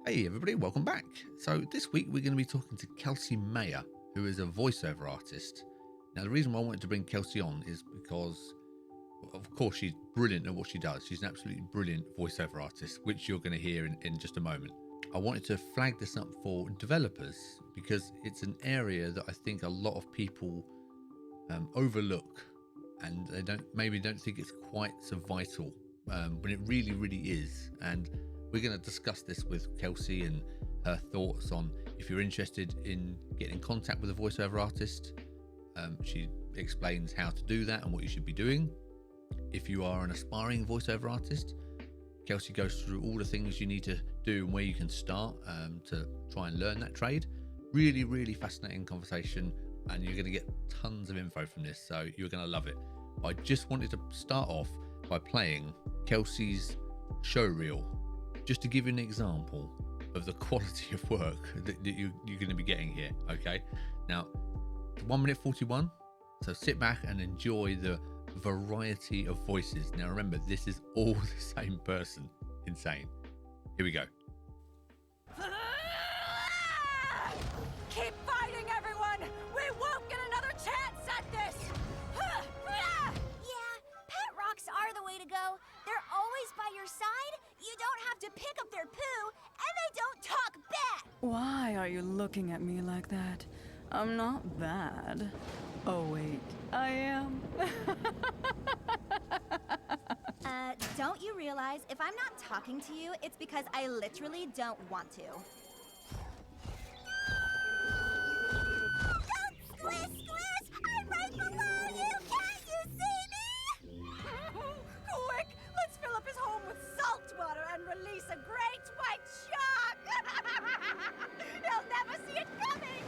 Hey everybody, welcome back. So this week we're going to be talking to Kelsey Maher, who is a voiceover artist. Now the reason why I wanted to bring Kelsey on is because, of course, she's brilliant at what she does. She's an absolutely brilliant voiceover artist, which you're going to hear in just a moment. I wanted to flag this up for developers because it's an area that I think a lot of people overlook, and they don't think it's quite so vital, but it really is. And we're going to discuss this with Kelsey and her thoughts on if you're interested in getting in contact with a voiceover artist. She explains how to do that and what you should be doing. If you are an aspiring voiceover artist, Kelsey goes through all the things you need to do and where you can start to try and learn that trade. Really fascinating conversation, and you're going to get tons of info from this, so you're going to love it. I just wanted to start off by playing Kelsey's show reel, just to give you an example of the quality of work that you're going to be getting here. Okay, now 1 minute 41, so sit back and enjoy the variety of voices. Now remember, this is all the same person. Insane. Here we go. Keep fighting, everyone! We won't get another chance at this! Yeah, pet rocks are the way to go. They're always by your side, you don't have to pick up their poo, and they don't talk back! Why are you looking at me like that? I'm not bad. Oh, wait, I am. Don't you realize if I'm not talking to you, it's because I literally don't want to? Don't squish! I'm right below you! Can't you see me? Quick, let's fill up his home with salt water and release a great white shark! He'll never see it coming!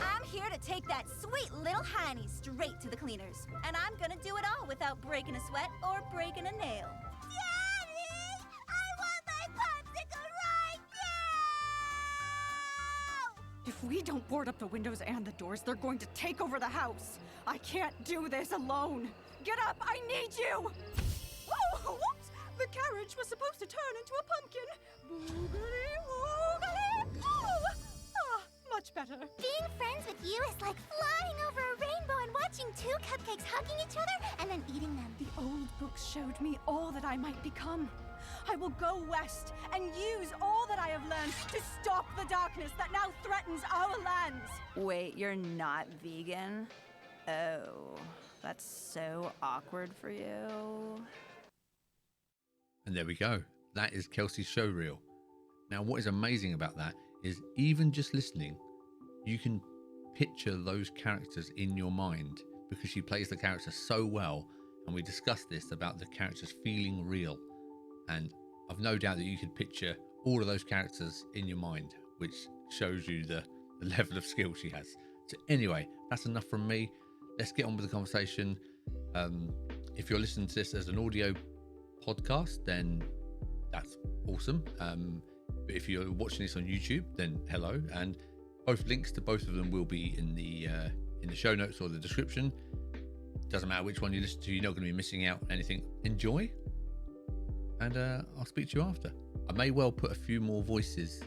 I'm here to take that sweet little hiney straight to the cleaners. And I'm gonna do it all without breaking a sweat or breaking a nail. Daddy! I want my popsicle right now! If we don't board up the windows and the doors, they're going to take over the house. I can't do this alone. Get up, I need you! Oh, whoops! The carriage was supposed to turn into a pumpkin. Boogly, woogly, oh! Ah, much better. Being friends with you is like flying over a rainbow and watching two cupcakes hugging each other and then eating them. The old books showed me all that I might become. I will go west and use all that I have learned to stop the darkness that now threatens our lands. Wait, you're not vegan? Oh, that's so awkward for you. And there we go. That is Kelsey's show reel. Now, what is amazing about that is even just listening, you can picture those characters in your mind because she plays the characters so well. And we discussed this about the characters feeling real. And I've no doubt that you could picture all of those characters in your mind, which shows you the level of skill she has. So anyway, that's enough from me. Let's get on with the conversation. If you're listening to this as an audio podcast, then that's awesome. But if you're watching this on YouTube, then hello. And both links to both of them will be in the show notes or the description. Doesn't matter which one you listen to, you're not going to be missing out on anything. Enjoy, and I'll speak to you after. I may well put a few more voices,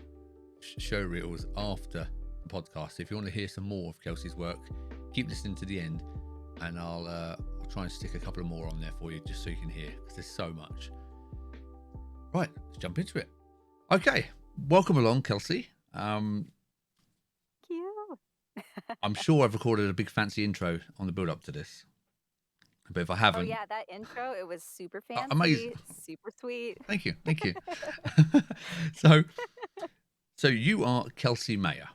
show reels after the podcast. If you want to hear some more of Kelsey's work, keep listening to the end, and I'll try and stick a couple of more on there for you just so you can hear, because there's so much. Right, let's jump into it. Okay, welcome along, Kelsey. You. I'm sure I've recorded a big fancy intro on the build up to this, but if I Oh haven't, yeah, that intro, it was super fancy, amazing. super sweet. Thank you. So you are Kelsey Maher.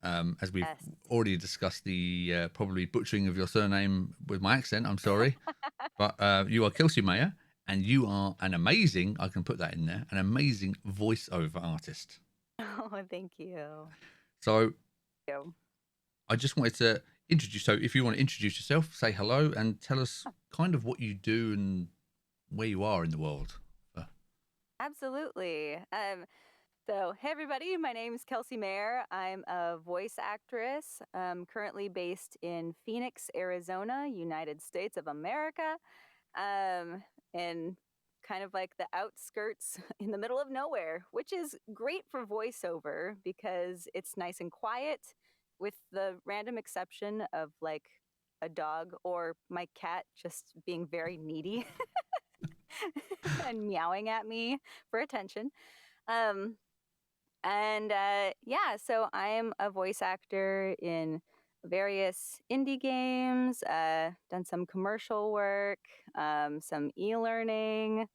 As we've Yes. already discussed, the probably butchering of your surname with my accent. I'm sorry, but you are Kelsey Maher, and you are an amazing. I can put that in there. An amazing voiceover artist. Oh, thank you. So You. I just wanted to introduce. So if you want to introduce yourself, say hello, and tell us kind of what you do and where you are in the world. Absolutely. So, hey everybody, my name is Kelsey Maher. I'm a voice actress, currently based in Phoenix, Arizona, United States of America. And kind of like the outskirts in the middle of nowhere, which is great for voiceover because it's nice and quiet, with the random exception of like a dog or my cat just being very needy and meowing at me for attention. Um, yeah, so I'm a voice actor in various indie games, done some commercial work, some e-learning,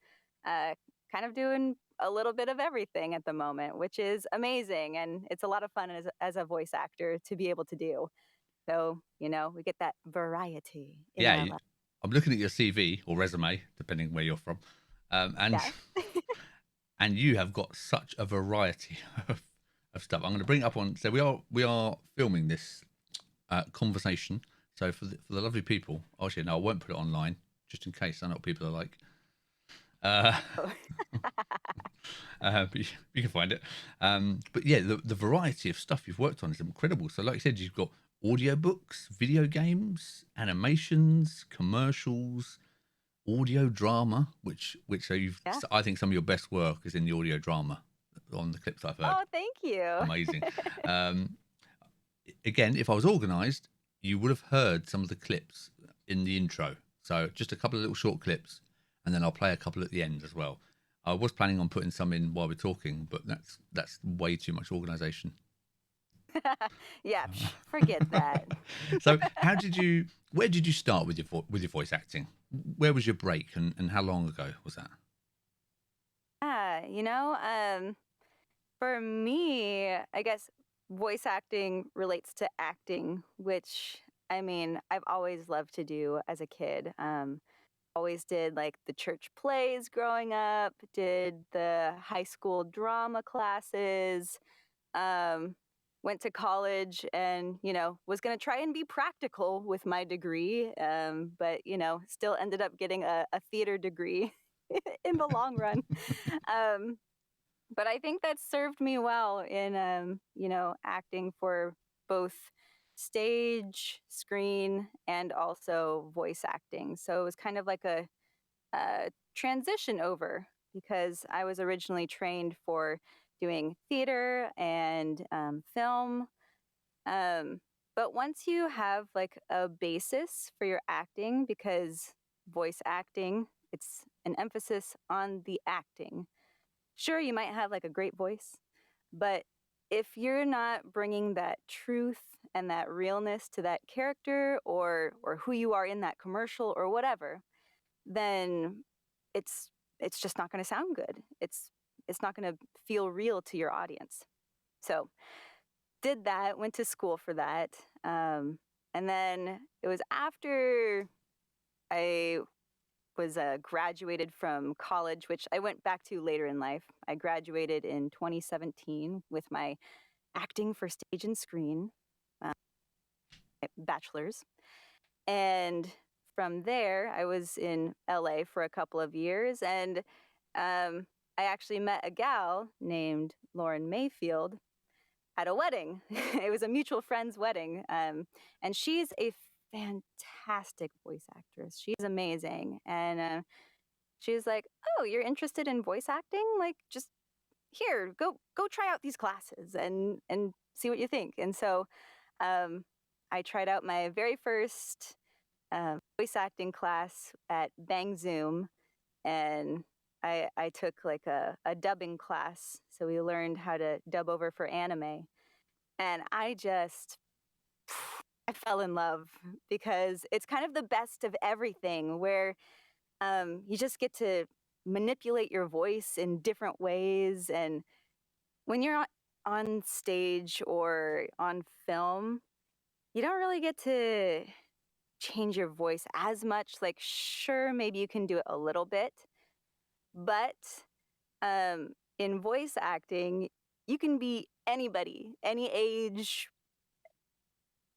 uh, kind of doing a little bit of everything at the moment, which is amazing. And it's a lot of fun as a voice actor to be able to do. So, we get that variety in Yeah, our life. I'm looking at your CV or resume, depending where you're from, and Yeah. and you have got such a variety of stuff. I'm going to bring it up on. So we are filming this conversation. So for the lovely people, actually, no, I won't put it online just in case. I know what people are like. Uh, but you can find it. But yeah, the variety of stuff you've worked on is incredible. So, like you said, you've got audiobooks, video games, animations, commercials, audio drama, which so Yeah. I think some of your best work is in the audio drama on the clips I've heard. Oh, thank you. Amazing. Again, if I was organised, you would have heard some of the clips in the intro. So just a couple of little short clips, and then I'll play a couple at the end as well. I was planning on putting some in while we're talking, but that's way too much organisation. Yeah, forget that. So where did you start with your voice acting? Where was your break, and how long ago was that? For me, I guess voice acting relates to acting, which I mean, I've always loved to do as a kid. Always did like the church plays growing up, did the high school drama classes, um, went to college and, was going to try and be practical with my degree, but, still ended up getting a theater degree in the long run. Um, but I think that served me well in, acting for both stage, screen, and also voice acting. So it was kind of like a transition over because I was originally trained for doing theater and film. Um, but once you have like a basis for your acting, because voice acting, it's an emphasis on the acting. Sure, you might have like a great voice, but if you're not bringing that truth and that realness to that character or who you are in that commercial or whatever, then it's it's just not going to sound good. It's not going to feel real to your audience. So did that, went to school for that, and then it was after I was graduated from college, which I went back to later in life. I graduated in 2017 with my acting for stage and screen uh, bachelor's. And from there, I was in LA for a couple of years. And I actually met a gal named Lauren Mayfield at a wedding. It was a mutual friend's wedding. And she's a fantastic voice actress. She's amazing. And she was like, "Oh, you're interested in voice acting? Like, just here, go try out these classes and see what you think." And so um, I tried out my very first voice acting class at Bang Zoom, and I took like a dubbing class. So we learned how to dub over for anime. And I fell in love because it's kind of the best of everything where you just get to manipulate your voice in different ways. And when you're on stage or on film, you don't really get to change your voice as much. Like, sure, maybe you can do it a little bit, but in voice acting, you can be anybody, any age,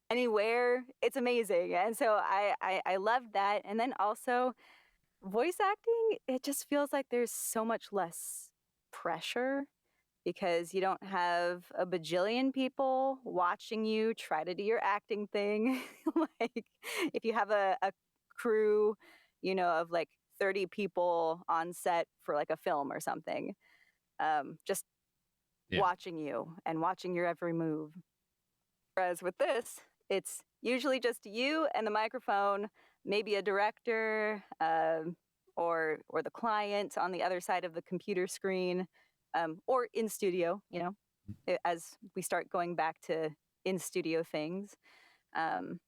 anywhere. It's amazing. And so I loved that. And then also, voice acting, it just feels like there's so much less pressure because you don't have a bajillion people watching you try to do your acting thing. Like, if you have a crew, of like 30 people on set for like a film or something, just Yeah. watching you and watching your every move. Whereas with this, it's usually just you and the microphone, maybe a director, or the client on the other side of the computer screen, or in studio. As we start going back to in studio things, um,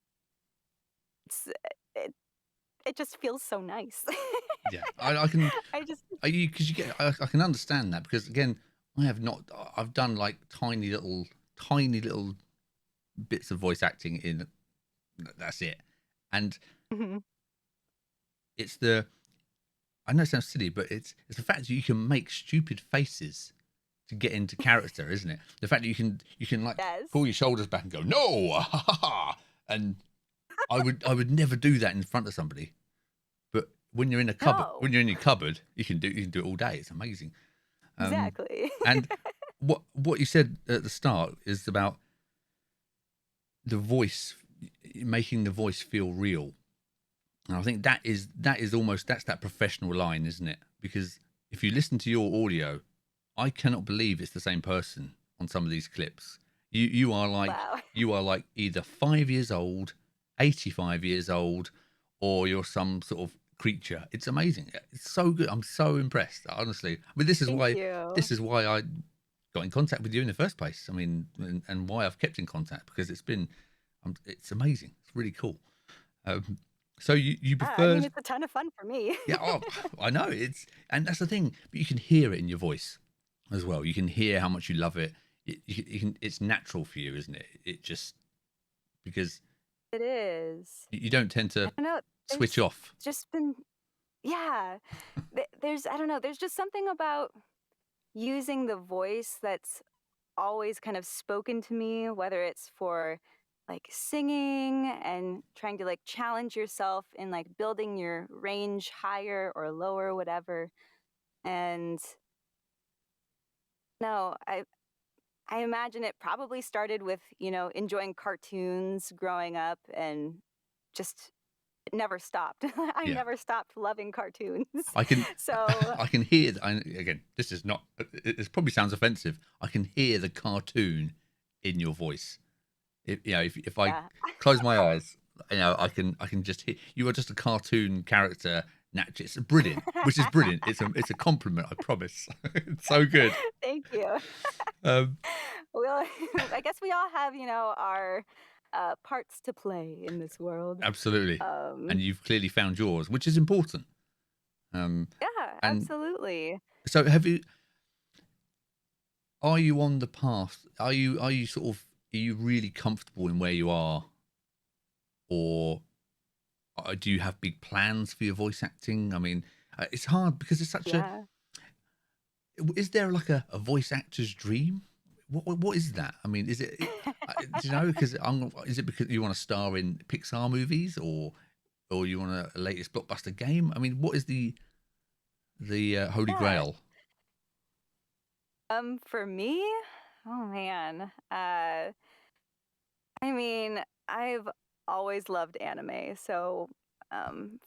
it's it just feels so nice. Yeah, I can, I just because you get, I can understand that, because again, I've done like tiny little bits of voice acting in, that's it. And Mhm. it's I know it sounds silly, but it's the fact that you can make stupid faces to get into character, isn't it? The fact that you can like Yes. pull your shoulders back and go, no, ha, ha, ha. And I would never do that in front of somebody. But when you're in a cupboard, No. when you're in your cupboard, you can do it all day. It's amazing. Exactly. And what you said at the start is about the voice, making the voice feel real. And I think that's that professional line, isn't it? Because if you listen to your audio, I cannot believe it's the same person on some of these clips. You are like Wow. you are like either 5 years old, 85 years old, or you're some sort of creature. It's amazing. It's so good. I'm so impressed, honestly. I mean, this Thank you. is why I got in contact with you in the first place. I mean, and why I've kept in contact, because it's amazing. It's really cool. So you I prefer? mean, it's a ton of fun for me. Yeah, I know, and that's the thing. But you can hear it in your voice as well. You can hear how much you love it. You can. It's natural for you, isn't it? It just, because It is. you don't tend I to don't know. switch There's off. just been, yeah. There's, I don't know. There's just something about using the voice that's always kind of spoken to me, whether it's for like singing and trying to like challenge yourself in like building your range higher or lower, whatever. And no, I imagine it probably started with, enjoying cartoons growing up, and just it never stopped. I Yeah, never stopped loving cartoons. I can. So, I can hear. Again, this is not. It probably sounds offensive. I can hear the cartoon in your voice. If I yeah. close my eyes, I can just hear you are just a cartoon character. Naturally, it's brilliant, which is brilliant. It's a compliment, I promise. It's so good. Thank you. Um, Well, I guess we all have, our parts to play in this world. Absolutely, and Um, you've clearly found yours, which is important. yeah, And absolutely. so, are you on the path? Are you sort of, are you really comfortable in where you are, or do you have big plans for your voice acting? I mean, it's hard because it's such a. Yeah. Is there like a voice actor's dream? What is that? I mean, is it? Do you know? Because is it because you want to star in Pixar movies, or you want a latest blockbuster game? I mean, what is the holy Yeah. grail? For me, oh man. I mean, I've always loved anime. So,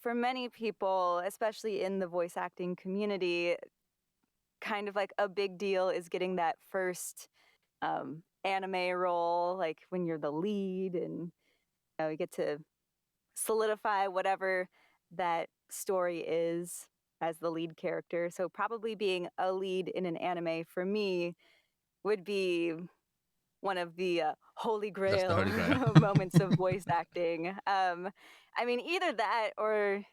for many people, especially in the voice acting community, kind of like a big deal is getting that first anime role, like when you're the lead, and you get to solidify whatever that story is as the lead character. So, probably being a lead in an anime for me would be one of the holy That's the grail holy grail. moments of voice acting. I mean, either that or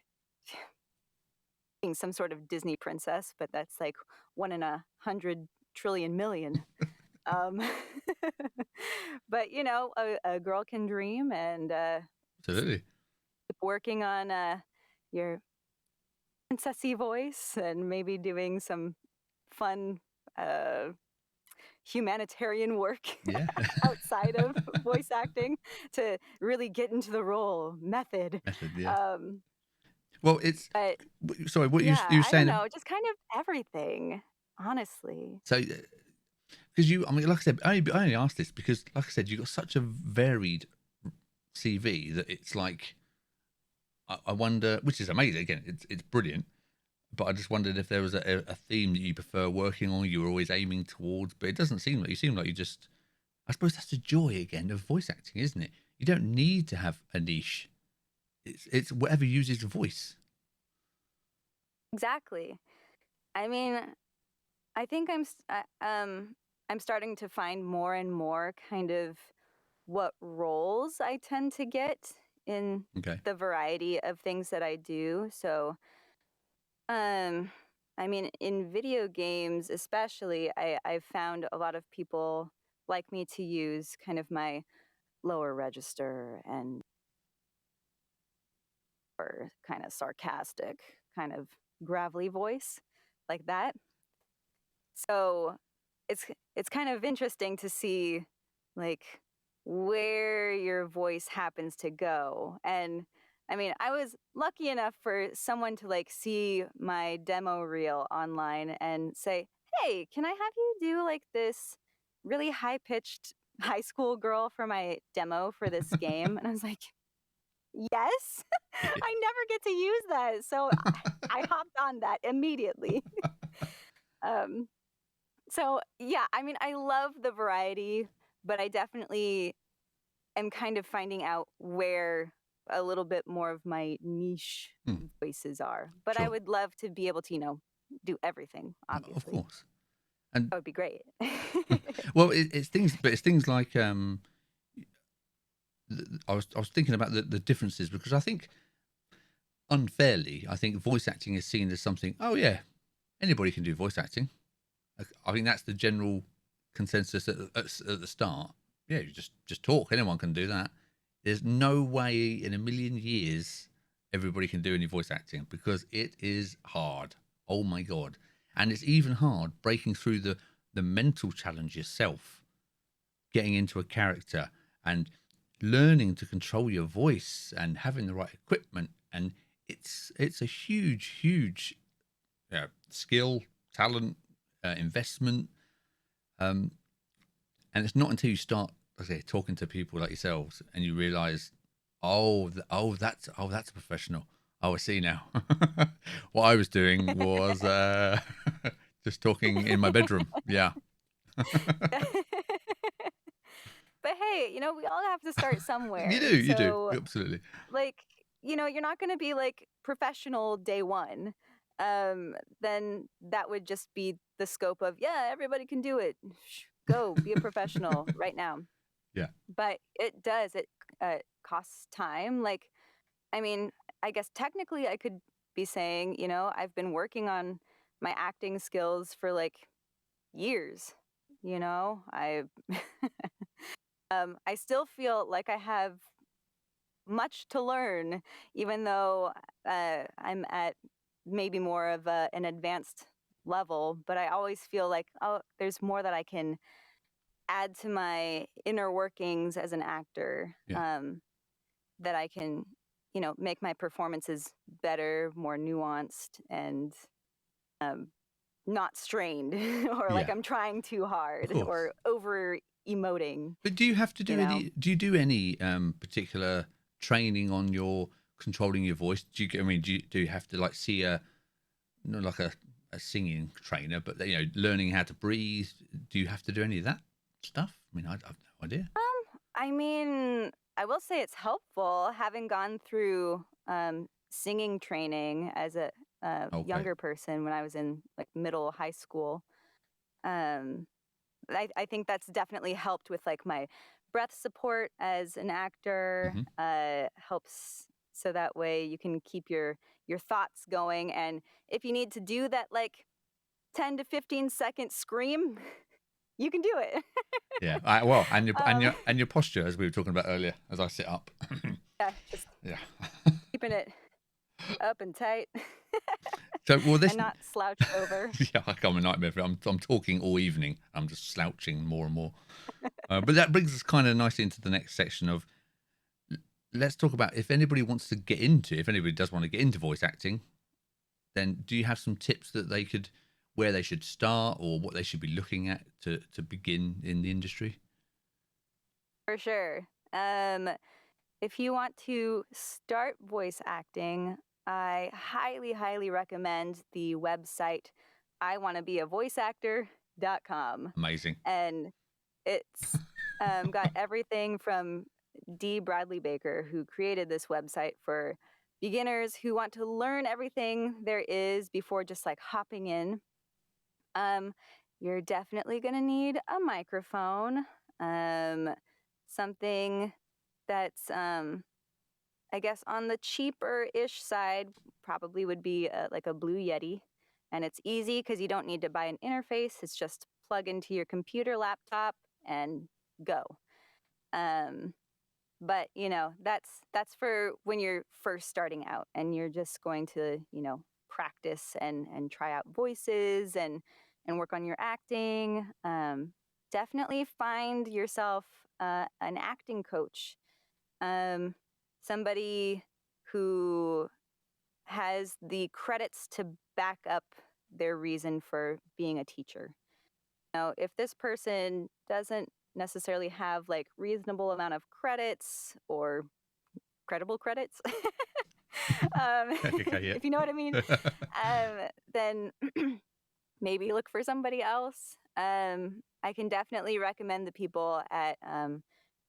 being some sort of Disney princess, but that's like 1 in 100 trillion million. Um, but a girl can dream, and Absolutely. keep working on your princessy voice, and maybe doing some fun uh, humanitarian work Yeah. outside of voice acting to really get into the role method. Method. Yeah. Um, Well, it's but sorry. What yeah, you were I don't saying? know, just kind of everything, honestly. So, because I mean, like I said, I only asked this because, like I said, you got such a varied CV that it's like, I wonder, which is amazing. Again, it's brilliant. But I just wondered if there was a theme that you prefer working on, you were always aiming towards. But it doesn't seem like you seem like you just. I suppose that's the joy again of voice acting, isn't it? You don't need to have a niche. It's whatever uses your voice. Exactly. I mean, I think I'm starting to find more and more kind of what roles I tend to get in Okay. the variety of things that I do. So, um, I mean, in video games especially, I've found a lot of people like me to use kind of my lower register and or kind of sarcastic, kind of gravelly voice like that. So it's kind of interesting to see like where your voice happens to go. And I mean, I was lucky enough for someone to like see my demo reel online and say, "Hey, can I have you do like this really high-pitched high school girl for my demo for this game?" And I was like, "Yes." I never get to use that. So I hopped on that immediately. Um so, yeah, I mean, I love the variety, but I definitely am kind of finding out where a little bit more of my niche Hmm, voices are. But I sure. would love to be able to, do everything, Of obviously. course. And That would be great. well, it's things, but it's things like I was thinking about the differences because I think unfairly, I think voice acting is seen as something. Oh yeah, anybody can do voice acting. I think that's the general consensus at the start. Yeah, you just talk. Anyone can do that. There's no way in a million years everybody can do any voice acting because it is hard. Oh my god! And it's even hard breaking through the mental challenge yourself, getting into a character and learning to control your voice and having the right equipment. And it's a huge skill, talent, investment. Um, and it's not until you start, like I say, talking to people like yourselves and you realize, that's a professional. Oh, I see now. What I was doing was just talking in my bedroom. Yeah. But hey, we all have to start You somewhere. do, you do. So, Absolutely. like, you're not going to be like professional day one. Then that would just be the scope of, yeah, everybody can do it. Go be a professional right now. Yeah. But it costs time. Like, I mean, I guess technically I could be saying, I've been working on my acting skills for like years. I I still feel like I have much to learn, even though I'm at maybe more of an advanced level. But I always feel like, oh, there's more that I can add to my inner workings as an actor, Yeah. that I can, make my performances better, more nuanced, and um, not strained or like Yeah. I'm trying too Of hard course. or over emoting, But do you have to you do know? any? Do you do any particular training on your controlling your voice? Do you? I mean, do you have to like see a not like a singing trainer, but learning how to breathe? Do you have to do any of that stuff? I mean, I've no idea. I mean, I will say it's helpful having gone through singing training as a Okay. younger person when I was in like middle high school. Um, I think that's definitely helped with like my breath support as an actor. Hmm. Helps so that way you can keep your thoughts going, and if you need to do that like 10 to 15-second scream, you can do it. Yeah. Well, and your and um, your and your posture, as we were talking about earlier, as I sit up. yeah, just Yeah. keeping it up and tight So, well, this and not slouched over. yeah, I come a nightmare for it. I'm talking all evening. I'm just slouching more and more. But that brings us kind of nicely into the next section of let's talk about if anybody does want to get into voice acting, then do you have some tips that where they should start or what they should be looking at to begin in the industry? For sure. If you want to start voice acting, I highly, highly recommend the website iwannabeavoiceactor.com. Amazing. And it's got everything from D. Bradley Baker, who created this website for beginners who want to learn everything there is before just like hopping in. You're definitely going to need a microphone, something that's, I guess, on the cheaper-ish side, probably would be like a Blue Yeti. And it's easy because you don't need to buy an interface. It's just plug into your computer laptop and go. But that's for when you're first starting out and you're just going to practice and try out voices and work on your acting. Definitely find yourself an acting coach, somebody who has the credits to back up their reason for being a teacher. If this person doesn't necessarily have like reasonable amount of credits or credible credits, Okay, yeah. if you know what I mean, then maybe look for somebody else. I can definitely recommend the people at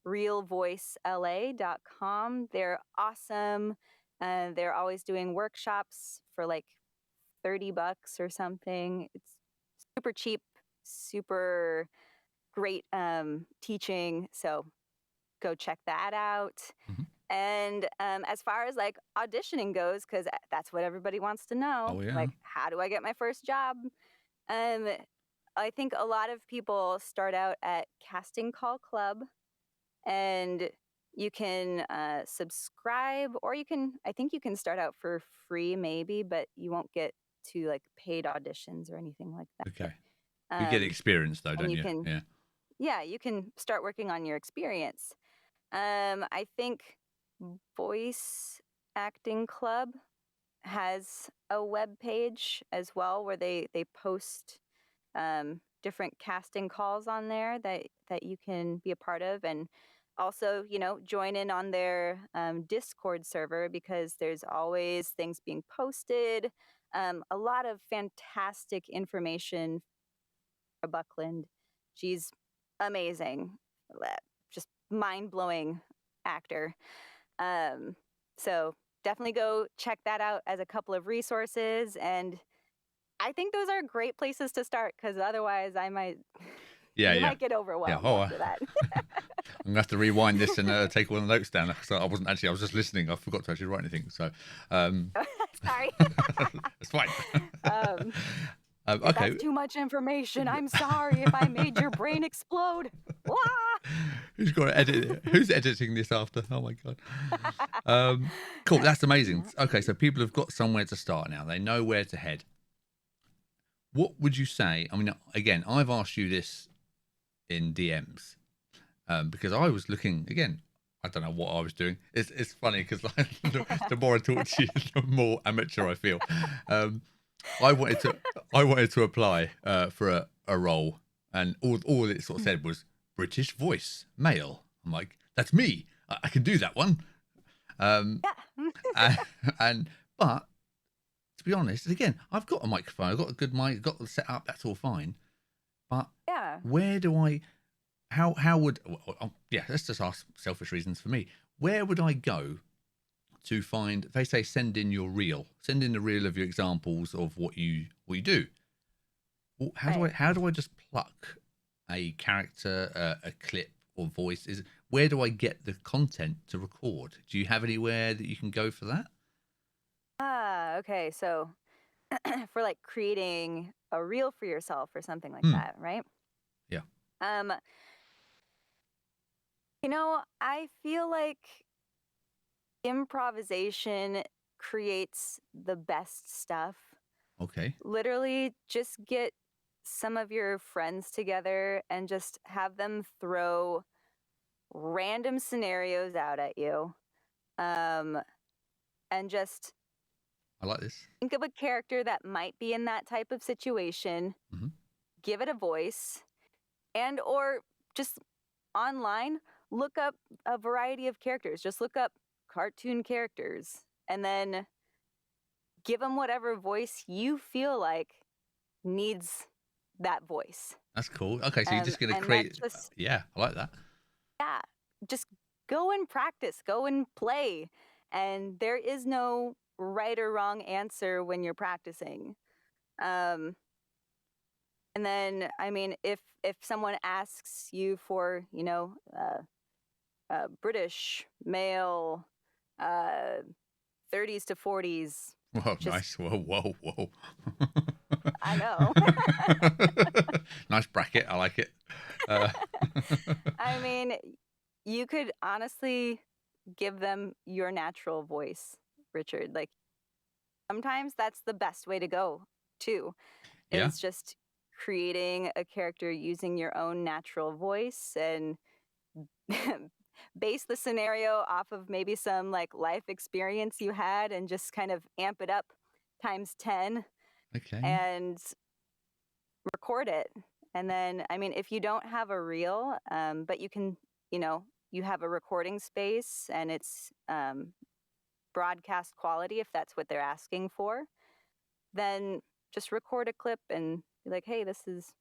realvoicela.com. They're awesome. They're always doing workshops for like $30 or something. It's super cheap, super great teaching. So go check that out. Mhm. And as far as like auditioning goes, because that's what everybody wants to know, Oh, yeah. like, how do I get my first job? I think a lot of people start out at Casting Call Club, and you can subscribe, or I think you can start out for free maybe, but you won't get to like paid auditions or anything like that. Okay. You get experience though, and don't you you? can, Yeah. you can start working on your experience. I think Voice Acting Club has a web page as well where they post different casting calls on there that you can be a part of, and also join in on their Discord server, because there's always things being posted, a lot of fantastic information. Buckland, she's amazing, just mind-blowing actor. So definitely go check that out as a couple of resources, and I think those are great places to start, because otherwise I might you might get overwhelmed after that. I'm gonna have to rewind this and take all the notes down. So I was just listening. I forgot to actually write anything. So Sorry. it's fine. If Okay. that's too much information, I'm sorry if I made your brain explode. Wah! Who's got to edit it? Who's editing this after? Oh my god. Cool. That's amazing. Okay, so people have got somewhere to start now. They know where to head. What would you say? I mean, again, I've asked you this in DMs because I was looking again. I don't know what I was doing. It's funny because like, the more I talk to you, the more amateur I feel. I wanted to apply for a role, and all it sort of said was British voice, male. I'm like, that's me. I can do that one. Yeah. But to be honest, again, I've got a microphone, I've got a good mic, got the setup. That's all fine. But Yeah. where do I? How would? Yeah, let's just ask selfish reasons for me. Where would I go to find? They say send in your reel. Send in the reel of your examples of what you do. Well, how do I just pluck a character, a clip or voice? Where do I get the content to record? Do you have anywhere that you can go for that? Okay. So for like creating a reel for yourself or something like that, right? Yeah. I feel like improvisation creates the best stuff. Okay. Literally, just get some of your friends together and just have them throw random scenarios out at you. And just I like this. think of a character that might be in that type of situation, give it a voice, and or just online, look up a variety of characters. Just look up cartoon characters and then give them whatever voice you feel like needs that voice. That's cool. Okay, so you're just going to And create. that's just, Yeah, I like that. yeah, just go and practice, go and play. And there is no right or wrong answer when you're practicing. Um, and then, I mean, if someone asks you for, British male, uh, 30s to 40s, Whoa, just nice. Whoa, whoa, whoa. I know. Nice bracket. I like it. Uh, I mean, you could honestly give them your natural voice, Richard. Like sometimes that's the best way to go, too, yeah. is just creating a character using your own natural voice and base the scenario off of maybe some like life experience you had and just kind of amp it up times 10 Okay. and record it. And then, I mean, if you don't have a reel, but you can, you have a recording space and it's broadcast quality, if that's what they're asking for, then just record a clip and be like, hey, this is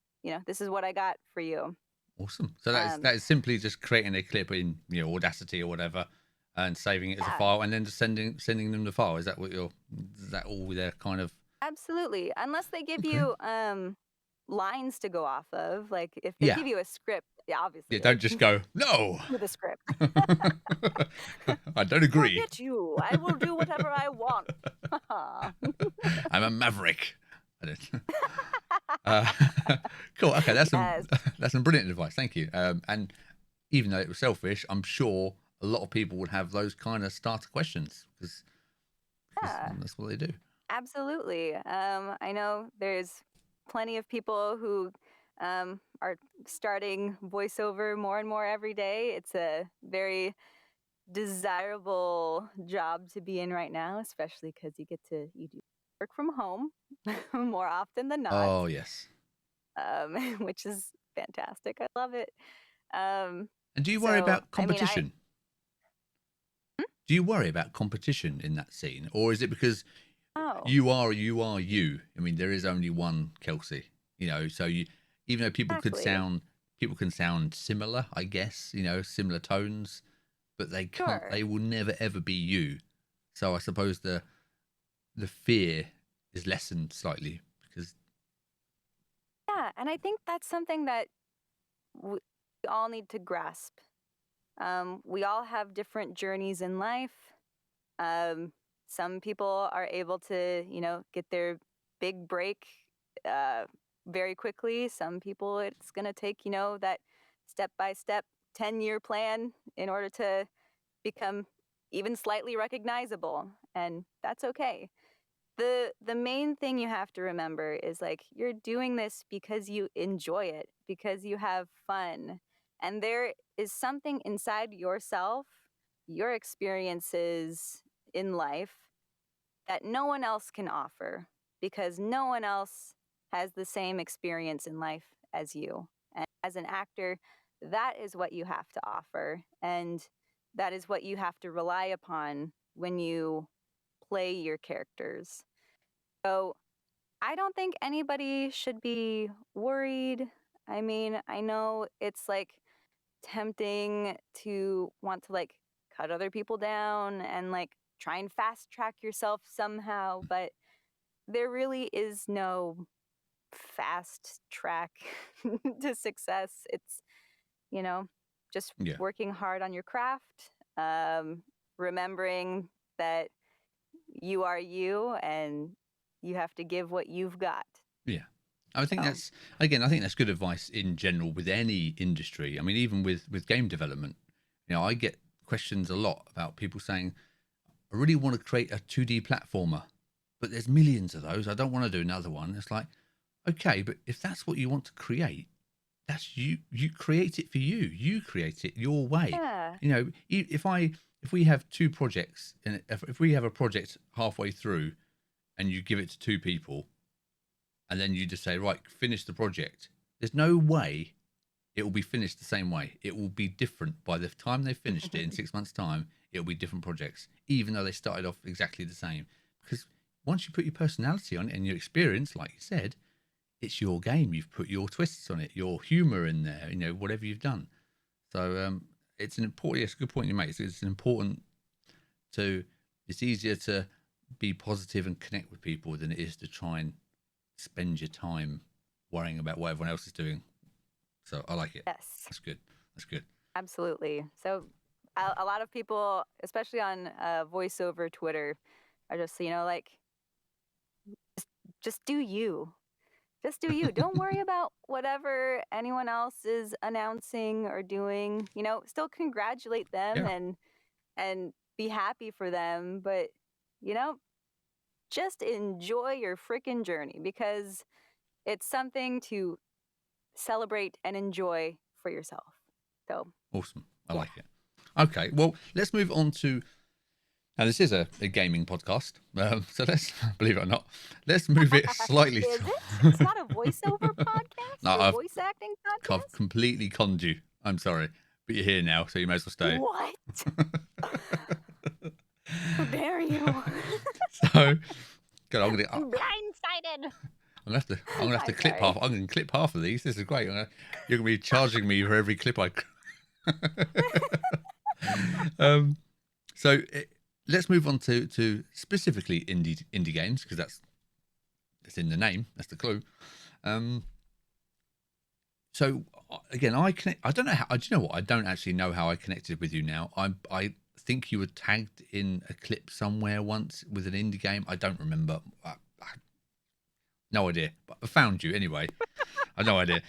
what I got for you. Awesome. So Um, that is simply just creating a clip in Audacity or whatever, and saving it as a yeah, file, and then just sending them the file. Is that all they're kind of? absolutely. Unless they give Okay. you lines to go off of, like if they Yeah. give you a script, yeah, Yeah. obviously, Don't like just go no. do the script. I don't agree. Forget you. I will do whatever I want. I'm a maverick. I don't. Uh, cool. Okay, that's some Yes. that's some brilliant advice. Thank you. And even though it was selfish, I'm sure a lot of people would have those kind of starter questions because Yeah, that's what they do. absolutely. I know there's plenty of people who are starting voiceover more and more every day. It's a very desirable job to be in right now, especially because you do work from home more often than not, Oh yes. which is fantastic. I love it. Um, And do you worry so, about I mean, competition? Do you worry about competition in that scene, or is it because oh, you are you? I mean, there is only one Kelsey, So even though exactly. people can sound similar, I guess, similar tones, but they can't. Sure. They will never ever be you. So I suppose the fear is lessened slightly because Yeah, and I think that's something that we all need to grasp. We all have different journeys in life. Um, some people are able to, get their big break uh, very quickly. Some people, it's going to take, that step by step 10-year plan in order to become even slightly recognizable. And that's okay. The main thing you have to remember is like you're doing this because you enjoy it, because you have fun. And there is something inside yourself, your experiences in life that no one else can offer because no one else has the same experience in life as you. And as an actor, that is what you have to offer. And that is what you have to rely upon when you play your characters. So I don't think anybody should be worried. I mean, I know it's like tempting to want to like cut other people down and like try and fast track yourself somehow, but there really is no fast track to success. It's, you know, just yeah, working hard on your craft, remembering that you are you and you have to give what you've got. yeah. I think So, that's again. I think that's good advice in general with any industry. I mean, even with game development, I get questions a lot about people saying, "I really want to create a 2D platformer, but there's millions of those. I don't want to do another one." It's like, okay, but if that's what you want to create, that's you. You create it for you. You create it your way. yeah. If we have two projects and if we have a project halfway through, and you give it to two people, and then you just say, right, finish the project. There's no way it will be finished the same way. It will be different by the time they finished it in 6 months' time. It'll be different projects, even though they started off exactly the same, because once you put your personality on it and your experience, like you said, it's your game. You've put your twists on it, your humor in there, whatever you've done. So it's an important, it's a good point you make. It's important it's easier to be positive and connect with people than it is to try and spend your time worrying about what everyone else is doing. So I like it. Yes. That's good. That's good. Absolutely. So a lot of people, especially on voiceover Twitter, are just, like, just do you. Just do you. Don't worry about whatever anyone else is announcing or doing. Still congratulate them Yeah. and be happy for them, but just enjoy your freaking journey, because it's something to celebrate and enjoy for yourself. So Awesome. I yeah. like it. Okay, well, let's move on to. Now, this is a gaming podcast, so let's, believe it or not, let's move it slightly. Is it? It's not a voiceover podcast No, or I've voice acting I've podcast? completely conned you. I'm sorry, but you're here now, so you may as well stay. What? How dare you? So, God, I'm blindsided. gonna have to clip sorry. half. I'm gonna clip half of these. This is great. You're gonna be charging me for every clip I. So let's move on to specifically indie games, because that's in the name. That's the clue. So again, I don't know how. Do you know what? I don't actually know how I connected with you now. I think you were tagged in a clip somewhere once with an indie game. I don't remember. No idea. But I found you anyway. I have no idea.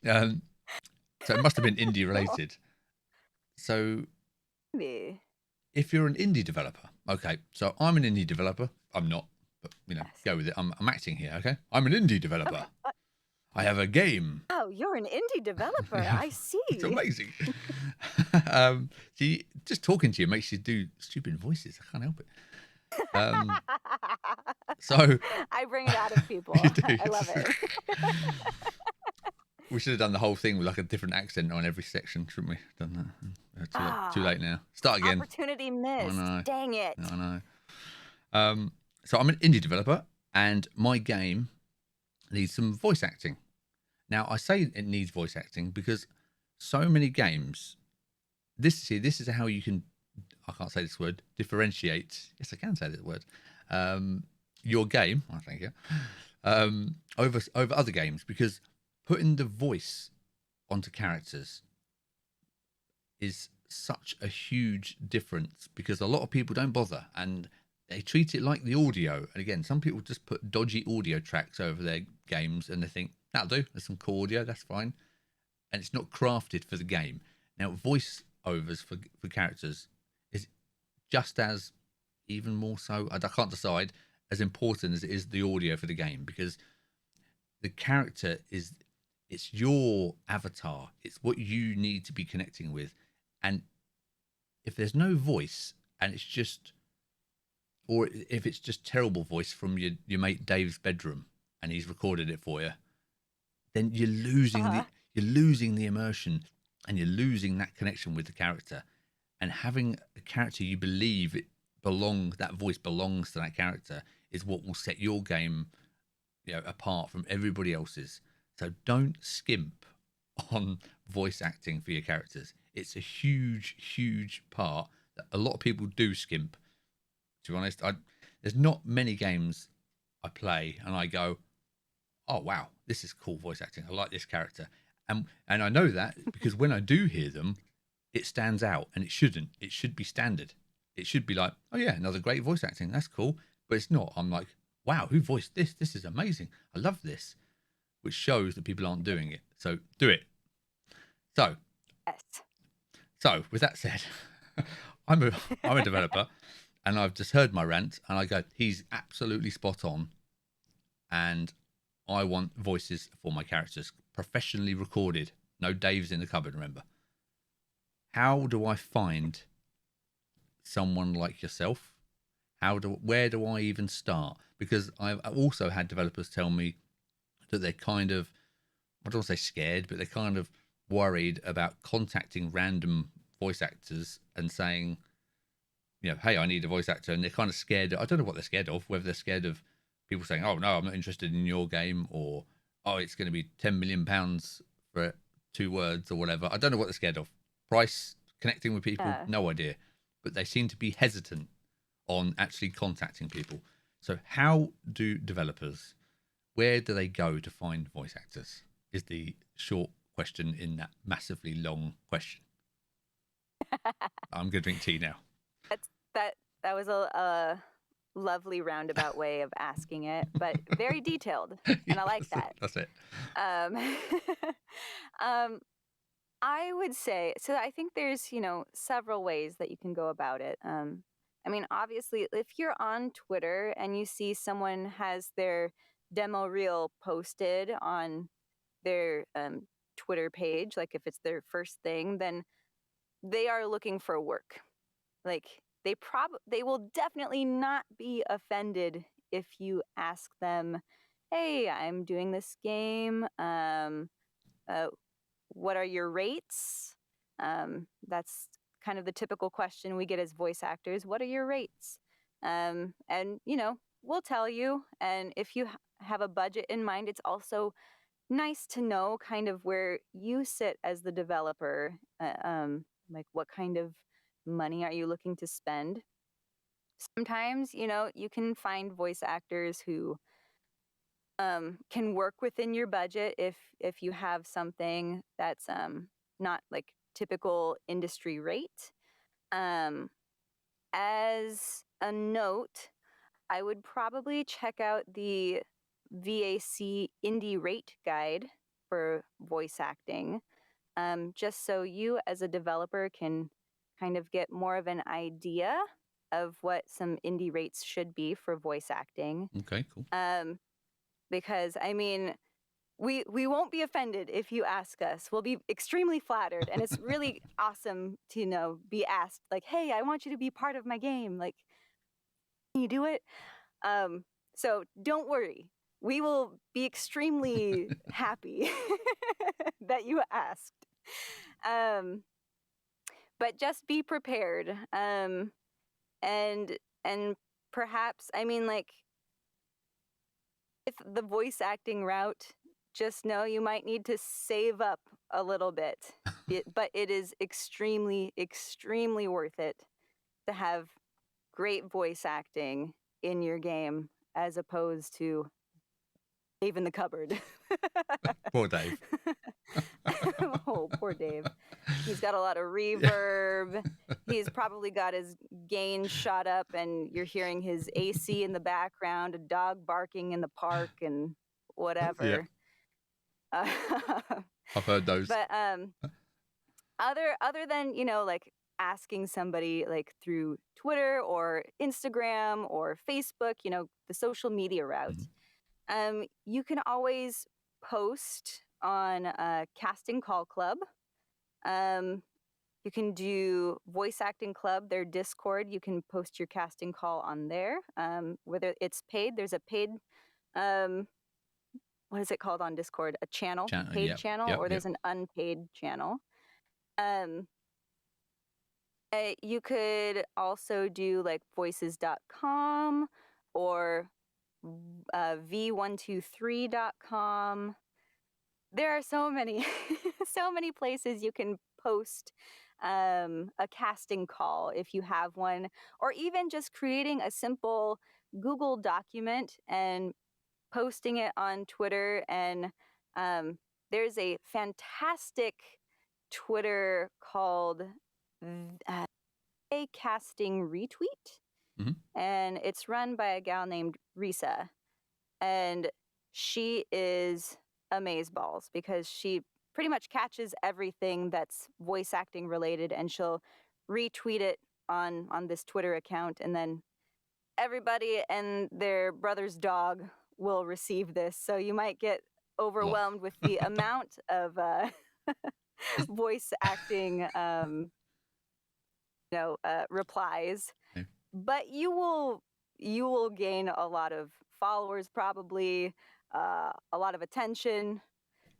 So it must have been indie related. So Me. if you're an indie developer, okay. So I'm an indie developer. I'm not, but Yes. go with it. I'm acting here, okay? I'm an indie developer. Okay. I have a game. Oh, you're an indie developer. Yeah. I see. It's amazing. See, just talking to you makes you do stupid voices. I can't help it. So I bring it out of people. You do. I love it. we should have done the whole thing with like a different accent on every section, shouldn't we? Done that. Too late now. Start again. Opportunity missed. know. Dang it. I know. So I'm an indie developer, and my game needs some voice acting. Now, I say it needs voice acting because so many games. This is how you can. I can't say this word. Differentiate. Yes, I can say this word. Your game. I thank you. Over other games, because putting the voice onto characters is such a huge difference, because a lot of people don't bother and they treat it like the audio. And again, some people just put dodgy audio tracks over their games and they think that'll do. There's some cool audio, that's fine. And it's not crafted for the game. Now, voice overs for characters is just as, even more so, I can't decide, as important as it is the audio for the game, because the character it's your avatar. It's what you need to be connecting with. And if there's no voice and it's just, or if it's just terrible voice from your mate Dave's bedroom and he's recorded it for you, then you're losing the immersion and you're losing that connection with the character. And having a character you believe that voice belongs to that character is what will set your game, apart from everybody else's. So don't skimp on voice acting for your characters. It's a huge, huge part that a lot of people do skimp. To be honest, there's not many games I play and I go, oh wow, this is cool voice acting. I like this character, and I know that because when I do hear them, it stands out, and it shouldn't. It should be standard. It should be like, oh yeah, another great voice acting. That's cool, but it's not. I'm like, wow, who voiced this? This is amazing. I love this, which shows that people aren't doing it. So do it. So, Yes. So with that said, I'm a developer. And I've just heard my rant, and I go, he's absolutely spot on. And I want voices for my characters, professionally recorded. No Dave's in the cupboard, remember. How do I find someone like yourself? Where do I even start? Because I've also had developers tell me that they're kind of, I don't want to say scared, but they're kind of worried about contacting random voice actors and saying, hey, I need a voice actor, and they're kind of scared. I don't know what they're scared of. Whether they're scared of people saying, "Oh no, I'm not interested in your game," or "Oh, it's going to be £10 million for 2 words" or whatever. I don't know what they're scared of. Price, connecting with people, Yeah. no idea. But they seem to be hesitant on actually contacting people. So, how do developers? Where do they go to find voice actors? Is the short question in that massively long question. I'm going to drink tea now. That's that was a lovely roundabout way of asking it, but very detailed, and I like that. That's it. Um, um, I would say so. I think there's several ways that you can go about it. I mean, obviously, if you're on Twitter and you see someone has their demo reel posted on their Twitter page, like if it's their first thing, then they are looking for work. Like they will definitely not be offended if you ask them, "Hey, I'm doing this game. Uh, what are your rates?" That's kind of the typical question we get as voice actors. What are your rates? And we'll tell you. And if you have a budget in mind, it's also nice to know kind of where you sit as the developer. Like what kind of money are you looking to spend? Sometimes, you can find voice actors who can work within your budget if you have something that's not like typical industry rate. Um, as a note, I would probably check out the VAC Indie Rate Guide for voice acting, just so you as a developer can kind of get more of an idea of what some indie rates should be for voice acting. Okay, cool. Because I mean, we won't be offended if you ask us. We'll be extremely flattered, and it's really awesome to be asked like, "Hey, I want you to be part of my game. Like, can you do it?" So don't worry. We will be extremely happy that you asked. Um, but just be prepared. And perhaps, I mean, like, with the voice acting route, just know you might need to save up a little bit. But it is extremely, extremely worth it to have great voice acting in your game as opposed to Dave in the cupboard. Poor Dave. Oh, poor Dave. He's got a lot of reverb. He's probably got his gain shot up, and you're hearing his AC in the background, a dog barking in the park, and whatever. Yeah. I've heard those. But other than like asking somebody like through Twitter or Instagram or Facebook, the social media route, you can always post on Casting Call Club. You can do Voice Acting Club, their Discord. You can post your casting call on there. Whether it's paid, there's a paid, what is it called on Discord? A channel, paid channel, or there's an unpaid channel. You could also do like voices.com or v123.com. There are so many, so many places you can post a casting call if you have one, or even just creating a simple Google document and posting it on Twitter. And there's a fantastic Twitter called a casting retweet, and it's run by a gal named Risa, and she is amazeballs because she pretty much catches everything that's voice acting related, and she'll retweet it on this Twitter account, and then everybody and their brother's dog will receive this. So you might get overwhelmed with the amount of voice acting replies, but you will gain a lot of followers, probably a lot of attention.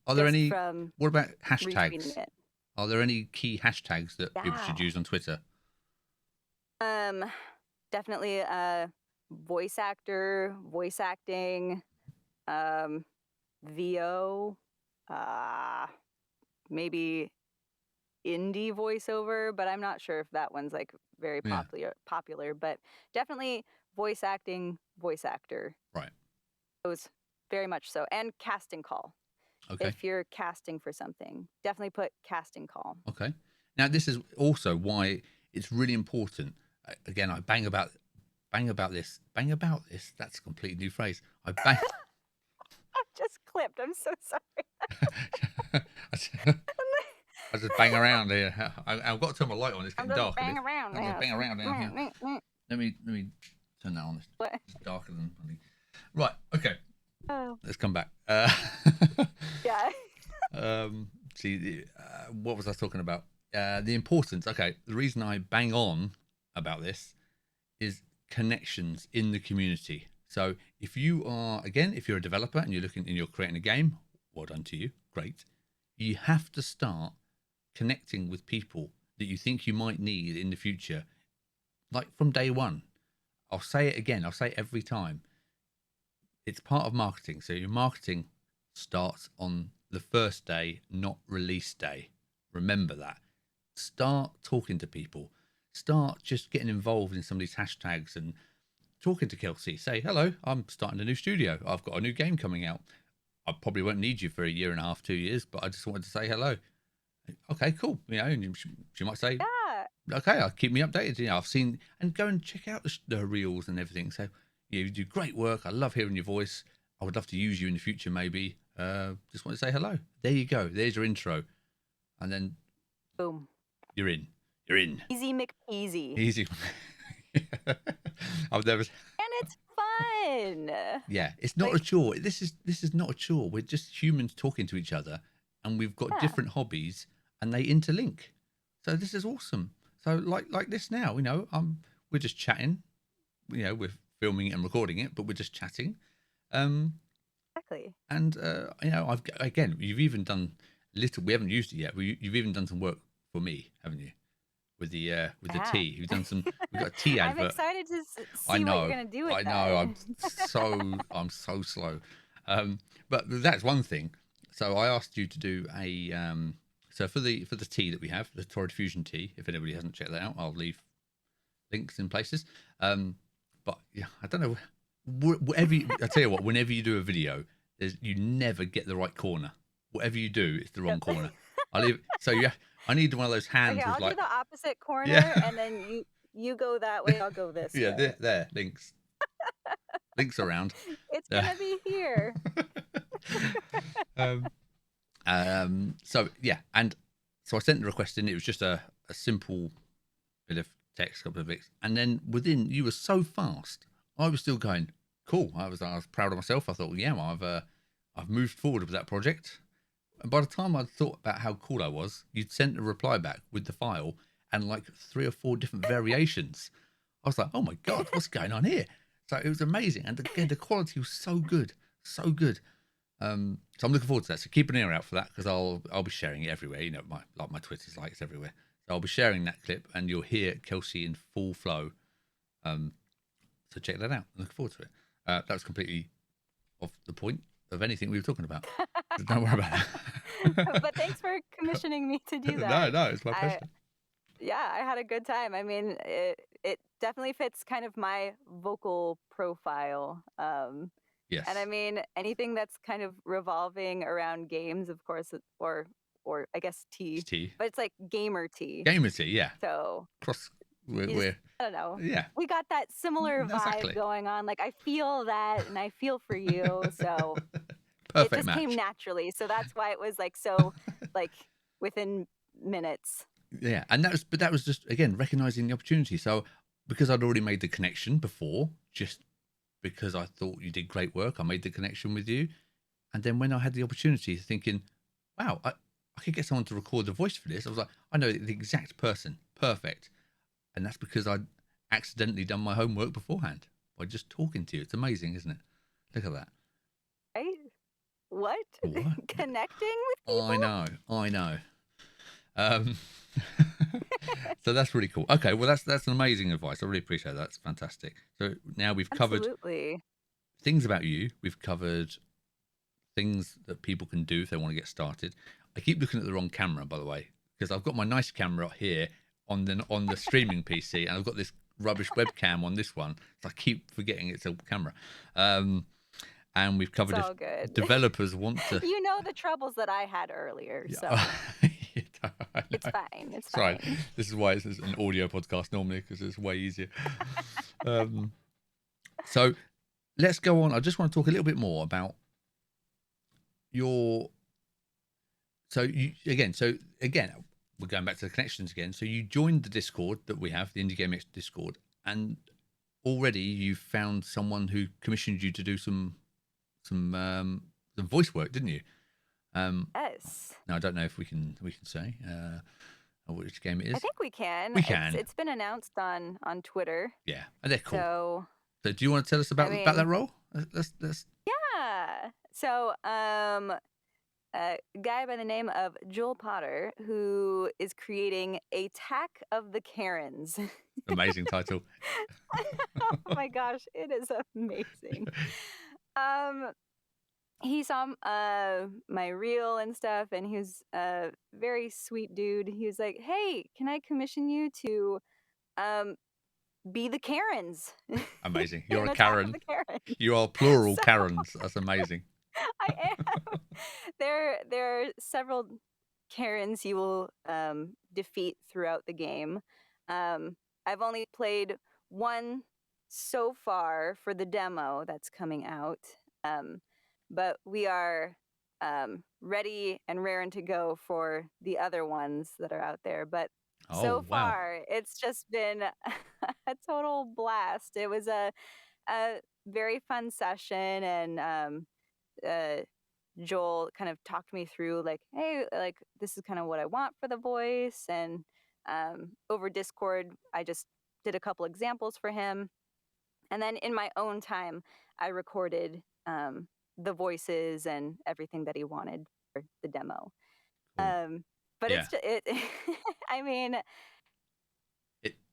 Are there any? What about hashtags? Are there any key hashtags that people should use on Twitter? Definitely voice actor, voice acting, VO, maybe indie voiceover, but I'm not sure if that one's like very Yeah. popular, but definitely voice acting, voice actor. Right. Those very much so. And casting call. Okay. If you're casting for something, definitely put casting call. Okay. Now, this is also why it's really important. Again, I bang about this. Bang about this. That's a completely new phrase. I bang. I've just clipped. I'm so sorry. I just bang around here. I've got to turn my light on. It's I'm getting just dark. bang around. I'm just bang around down here. now. Let me turn that on. What? It's darker than honey. Right. Okay. Oh, Let's come back. yeah. See, what was I talking about? The importance. Okay, the reason I bang on about this is connections in the community. So if you're a developer and you're creating a game, well done to you, great. You have to start connecting with people that you think you might need in the future, like from day one. I'll say it again. I'll say it every time. It's part of marketing. So your marketing starts on the first day, not release day. Remember that. Start talking to people. Start just getting involved in some of these hashtags and talking to Kelsey. Say, hello, I'm starting a new studio. I've got a new game coming out. I probably won't need you for a year and a half, 2 years, but I just wanted to say hello. Okay, cool. And she might say, Yeah. okay, I'll keep me updated. I've seen, and go and check out the reels and everything. So you do great work. I love hearing your voice. I would love to use you in the future, maybe. Just want to say hello. There you go. There's your intro. And then Boom. you're in. You're in. Easy McPeasy. Easy. I've never. And it's fun. Yeah, it's not a chore. This is not a chore. We're just humans talking to each other, and we've got different hobbies, and they interlink. So this is awesome. So like this now, we're just chatting. We're filming it and recording it, but we're just chatting. Exactly. And you've even done little. We haven't used it yet. You've even done some work for me, haven't you? With the tea. You've done some. We've got a tea advert. I'm excited to see I know. what you're gonna do with I that. know. I'm so slow. But that's one thing. So I asked you to do a so for the tea that we have, the Torrid Fusion tea. If anybody hasn't checked that out, I'll leave links in places. But yeah, I don't know. I tell you what, whenever you do a video, you never get the right corner. Whatever you do, it's the wrong corner. I need one of those hands. Okay, with I'll do the opposite corner, Yeah. and then you go that way. I'll go this Yeah, way. there, links. Links around. It's gonna be here. So yeah, and so I sent the request in. It was just a simple bit of text, couple of bits, and then you were so fast. I was still going cool. I was proud of myself. I thought, well, yeah, I've moved forward with that project. And by the time I'd thought about how cool I was, you'd sent a reply back with the file and like 3 or 4 different variations. I was like, oh my god, what's going on here? So it was amazing, and again, the quality was so good, so good. So I'm looking forward to that. So keep an ear out for that, because I'll be sharing it everywhere. My Twitter's like it's everywhere. So I'll be sharing that clip, and you'll hear Kelsey in full flow. So check that out. I'm looking forward to it. That was completely off the point of anything we were talking about. So don't worry about that. But thanks for commissioning me to do that. No, it's my pleasure. I had a good time. I mean, it definitely fits kind of my vocal profile. Yes. And I mean, anything that's kind of revolving around games, of course, or I guess tea. It's tea. But it's like gamer tea. Gamer tea, yeah. So we're I don't know. yeah. We got that similar Exactly. vibe going on. Like I feel that, and I feel for you. So Perfect it just match. came naturally. So that's why it was like so like within minutes. Yeah, and that was just again recognizing the opportunity. So because I'd already made the connection before, just because I thought you did great work, I made the connection with you, and then when I had the opportunity, thinking, wow, I could get someone to record the voice for this. I was like, I know the exact person, perfect, and that's because I'd accidentally done my homework beforehand by just talking to you. It's amazing, isn't it? Look at that. Right? What? What? Connecting with people? I know. So that's really cool. Okay, well that's an amazing advice. I really appreciate that. That's fantastic. So now we've covered Absolutely. things about you. We've covered things that people can do if they want to get started. I keep looking at the wrong camera, by the way, because I've got my nice camera here on the streaming PC, and I've got this rubbish webcam on this one. So I keep forgetting it's a camera. And we've It's covered if all good. developers want to. You know the troubles that I had earlier, so Yeah, I it's know. fine. It's Sorry, fine. this is why it's an audio podcast normally because it's way easier. Um, so let's go on. I just want to talk a little bit more about your. So again, we're going back to the connections again. So you joined the Discord that we have, the Indie Game X Discord, and already you've found someone who commissioned you to do some voice work, didn't you? Yes. Now I don't know if we can say which game it is. I think we can. We can. It's been announced on Twitter. Yeah, and they're cool. So do you want to tell us about that role? Let's. yeah. So a guy by the name of Joel Potter, who is creating Attack of the Karens. Amazing title. Oh my gosh, it is amazing. He saw my reel and stuff, and he was a very sweet dude. He was like, "Hey, can I commission you to be the Karens?" Amazing. You're In a Attack of Karen. the Karens. You are plural So- Karens. That's amazing. I am. There are several Karens you will defeat throughout the game. I've only played one so far for the demo that's coming out, but we are ready and raring to go for the other ones that are out there. But Oh, so wow. far, it's just been a total blast. It was a very fun session, and Joel kind of talked me through like, hey, like this is kind of what I want for the voice, and over Discord, I just did a couple examples for him, and then in my own time, I recorded the voices and everything that he wanted for the demo. Cool. But Yeah. it. I mean,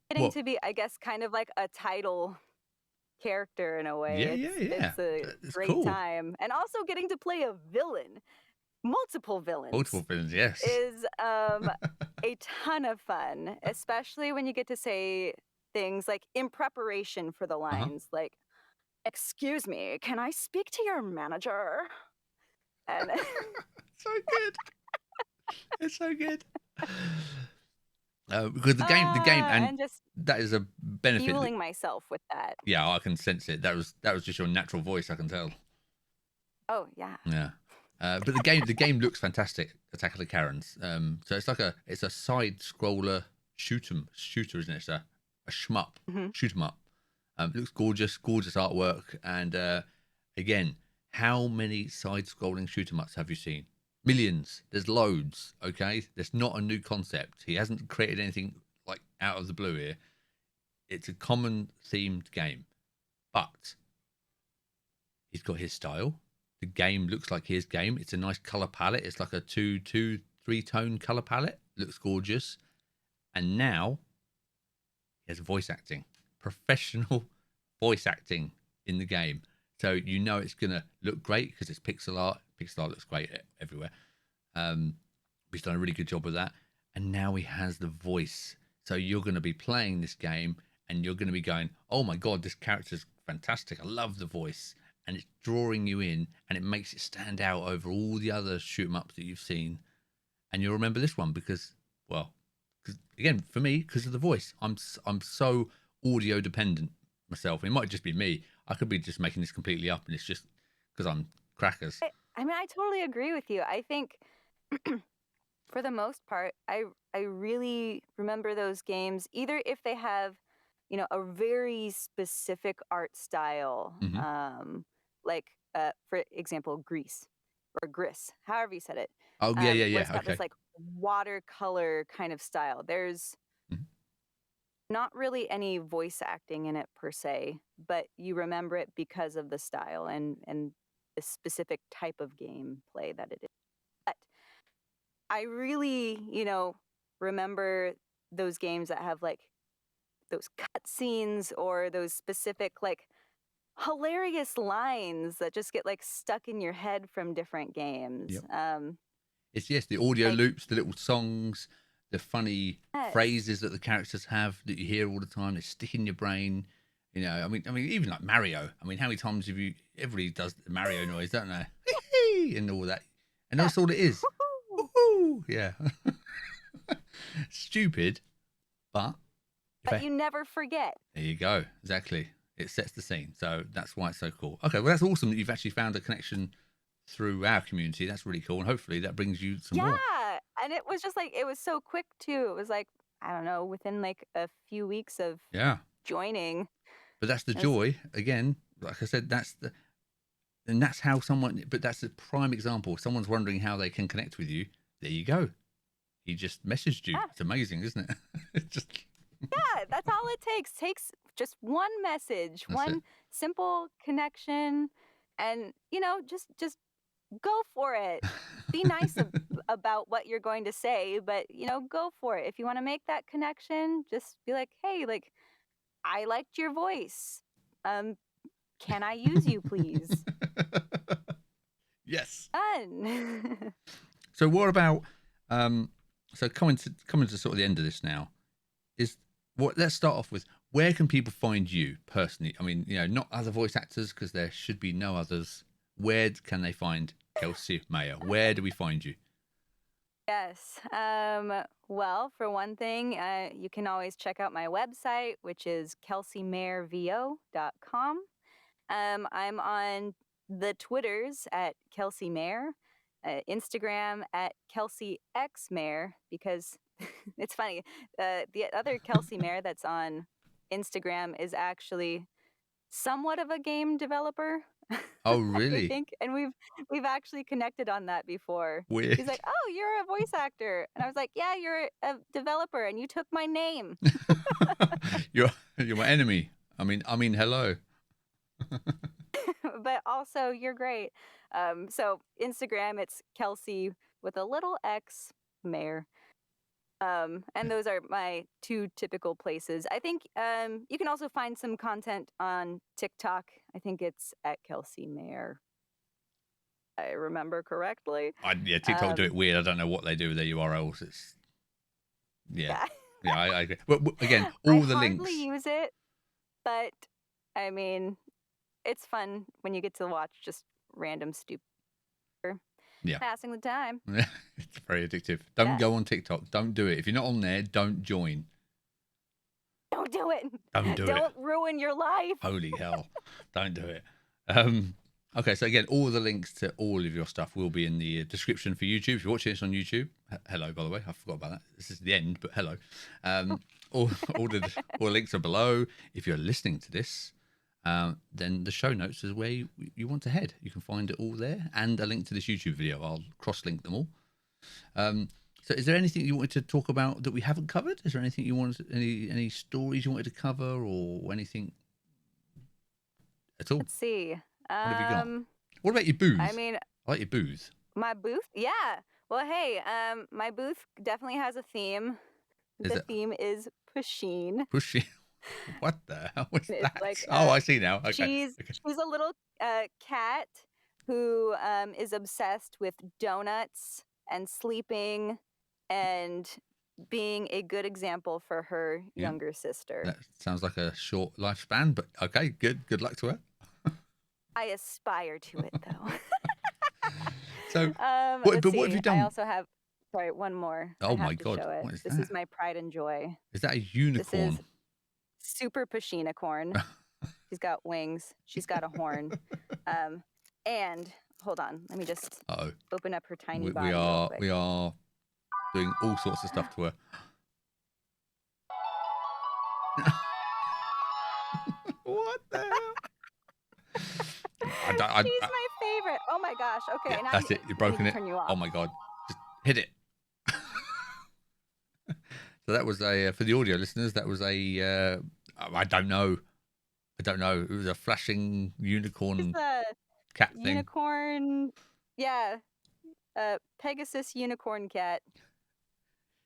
getting to be, I guess, kind of like a title character in a way. Yeah. It's a It's great cool. time, and also getting to play a villain, multiple villains, Yes. is a ton of fun, especially when you get to say things like in preparation for the lines, like, "Excuse me, can I speak to your manager?" And So good. It's so good. Because the game, and just that is a benefit. fueling myself with that. Yeah, I can sense it. That was just your natural voice. I can tell. Oh yeah. Yeah. But the game looks fantastic. Attack of the Karens. So it's a side scroller shooter, isn't it? It's a shmup, shoot 'em up. It looks gorgeous artwork. And again, how many side scrolling shoot 'em ups have you seen? Millions. There's loads. Okay, there's not a new concept. He hasn't created anything like out of the blue here. It's a common themed game, but he's got his style. The game looks like his game. It's a nice color palette. It's like a 3-tone color palette. Looks gorgeous. And now he has voice acting, professional voice acting in the game. So you know it's gonna look great because it's pixel art. Pixel art looks great everywhere. He's done a really good job with that. And now he has the voice. So you're going to be playing this game and you're going to be going, "Oh my god, this character's fantastic. I love the voice." And it's drawing you in, and it makes it stand out over all the other shoot 'em ups that you've seen. And you'll remember this one because again, for me, because of the voice, I'm so audio dependent myself. It might just be me. I could be just making this completely up, and it's just because I'm crackers. I mean, I totally agree with you. I think for the most part, I really remember those games, either if they have, a very specific art style, like, for example, Grease or Gris, however you said it. Oh yeah. Where it's got Okay. this like watercolor kind of style. There's Mhm. not really any voice acting in it per se, but you remember it because of the style and the specific type of gameplay that it is. But I really, remember those games that have like those cutscenes or those specific like hilarious lines that just get like stuck in your head from different games. Yep. It's the audio like loops, the little songs, the funny yes, phrases that the characters have that you hear all the time. They stick in your brain. You know, I mean, even like Mario. I mean, how many times have you? Everybody does the Mario noise, don't they? And all that, and yeah. that's all it is. Woohoo! Woohoo! Yeah. Stupid, but But you never forget. there you go. Exactly. It sets the scene, so that's why it's so cool. Okay, well, that's awesome that you've actually found a connection through our community. That's really cool, and hopefully that brings you some more. Yeah, and it was just like it was so quick too. It was like I don't know, within like a few weeks of Yeah. joining. But that's the It was, joy again. Like I said, that's how someone. But that's a prime example. If someone's wondering how they can connect with you, there you go. He just messaged you. yeah, It's amazing, isn't it? It's just yeah, that's all it takes. Takes just one message, that's it. one simple connection, and you know, just go for it. Be nice about what you're going to say, but you know, go for it. If you want to make that connection, just be like, hey, like I liked your voice. Can I use you, please? Yes. Done. So what about so coming to sort of the end of this now is what let's start off with where can people find you personally? I mean, you know, not other voice actors because there should be no others. Where can they find Kelsey Maher? Where do we find you? Yes. Well, for one thing, you can always check out my website, which is kelseymahervo.com. I'm on the Twitters at Kelsey Maher, Instagram at Kelsey X Maher, because it's funny. The other Kelsey Maher that's on Instagram is actually somewhat of a game developer. Oh, I really? think, and we've actually connected on that before. Weird. He's like, "Oh, you're a voice actor," and I was like, "Yeah, you're a developer, and you took my name." you're my enemy. I mean, hello. But also, you're great. So Instagram, it's Kelsey with a little X Mayer. And those are my two typical places. I think you can also find some content on TikTok. I think it's at Kelsey Mayer. I remember correctly. TikTok do it weird. I don't know what they do with their URLs. It's Yeah. I agree. But again, I all the hardly links. use it, but I mean, it's fun when you get to watch just random stupid Yeah. passing the time. It's very addictive. Don't Yeah. go on TikTok. Don't do it. If you're not on there, don't join. Don't do it. Don't do it. Don't ruin your life. Holy hell. Don't do it. Okay, so again, all the links to all of your stuff will be in the description for YouTube. If you're watching this on YouTube, hello, by the way. I forgot about that. This is the end, but hello. All the links are below. If you're listening to this, then the show notes is where you want to head. You can find it all there and a link to this YouTube video. I'll cross-link them all. So is there anything you wanted to talk about that we haven't covered? Is there anything you wanted, any stories you wanted to cover or anything at all? Let's see. What have you got? What about your booze? I mean, I like your booze. my booth? Yeah. Well, hey, my booth definitely has a theme. The theme is Pusheen. Pusheen? What the hell was It's that? like, I see now. Okay. She's a little cat who is obsessed with donuts and sleeping and being a good example for her younger sister. That sounds like a short lifespan, but okay, good. Good luck to her. I aspire to it, though. So, what have you done? I also have, sorry, one more. Oh my God, show it. what is This that? is my pride and joy. Is that a unicorn? This is super Pusheen-a-corn. She's got wings. She's got a horn. And hold on, let me just open up her tiny body. We are doing all sorts of stuff to her. What the hell? She's my favorite. Oh my gosh. Okay, Yeah, now that's it. You've broken it. Turn you off. Oh my God. Just hit it. So that was for the audio listeners, that was I don't know. It was a flashing unicorn cat thing. Unicorn. Yeah. Pegasus unicorn cat.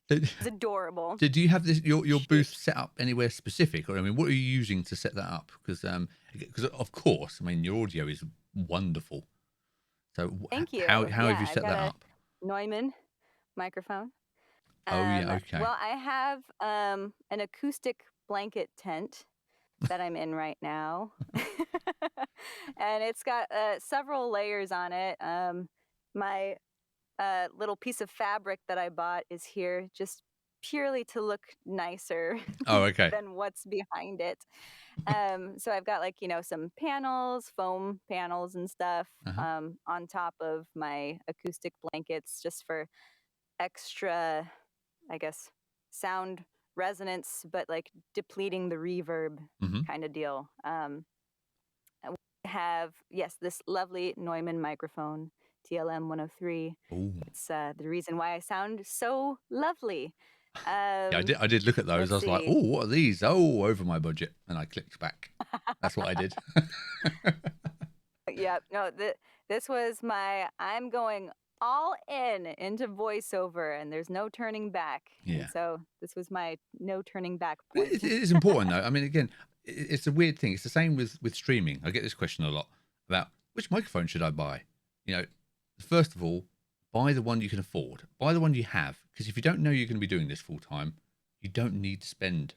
Did, It's adorable. did you have this your Shoot. booth set up anywhere specific, or I mean, what are you using to set that up? Because of course, I mean, your audio is wonderful. So Thank you. how have Yeah, you I've set got that a up? Neumann microphone. Oh yeah, okay. Well, I have an acoustic blanket tent that I'm in right now. And it's got several layers on it. My little piece of fabric that I bought is here just purely to look nicer Oh okay. than what's behind it. So I've got like, some panels, foam panels and stuff Uh-huh. on top of my acoustic blankets just for extra, I guess, sound resonance, but like depleting the reverb Mm-hmm. kind of deal. Have, yes, this lovely Neumann microphone, TLM 103. Oh It's the reason why I sound so lovely. yeah, I did look at those. I Let's was like, see. oh, what are these? Oh, over my budget, and I clicked back. That's what I did. Yep. No, this was I'm going all into voiceover and there's no turning back. Yeah. And so this was my no turning back But point. it is important though. I mean, again, it's a weird thing. It's the same with streaming. I get this question a lot about which microphone should I buy. First of all, buy the one you can afford. Buy the one you have, because if you don't know you're going to be doing this full time, you don't need to spend.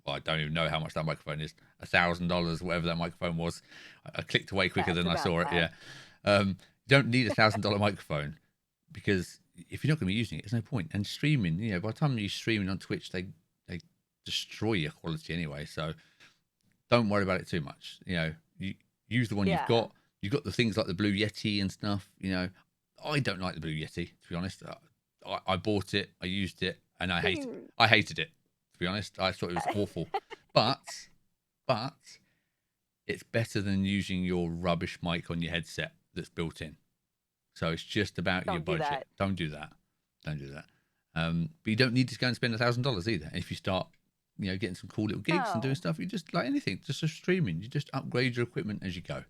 Well, I don't even know how much that microphone is. $1,000, whatever that microphone was. I clicked away quicker Yeah, than I it's saw it. about Yeah. You don't need $1,000 microphone, because if you're not going to be using it, there's no point. And streaming, by the time you're streaming on Twitch, they destroy your quality anyway. So don't worry about it too much. You use the one you've Yeah. got. You've got the things like the Blue Yeti and stuff. I don't like the Blue Yeti, to be honest. I bought it, I used it, and I hated it. To be honest, I thought it was awful. But it's better than using your rubbish mic on your headset that's built in. So it's just about your Don't do budget. that. Don't do that. But you don't need to go and spend $1,000 either. And if you start, getting some cool little gigs and doing No. stuff, you just like anything, just for streaming, you just upgrade your equipment as you go.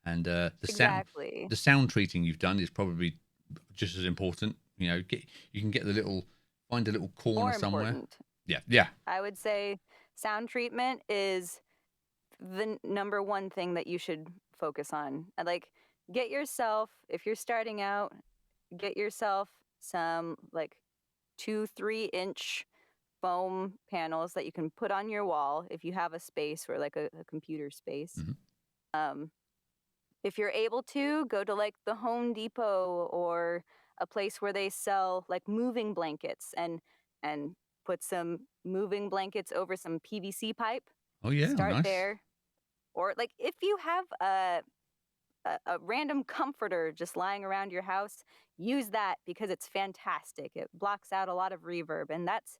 And the Exactly. sound treating you've done is probably just as important. You can get find a little corner More somewhere. important. Yeah. I would say sound treatment is the number one thing that you should focus on. And like, get yourself, if you're starting out, get yourself some like 2-3 inch foam panels that you can put on your wall if you have a space or like a computer space. Mm-hmm. If you're able to, go to like the Home Depot or a place where they sell like moving blankets and put some moving blankets over some PVC pipe. Oh yeah, Start nice. there. Or like if you have a random comforter just lying around your house, use that because it's fantastic. It blocks out a lot of reverb, and that's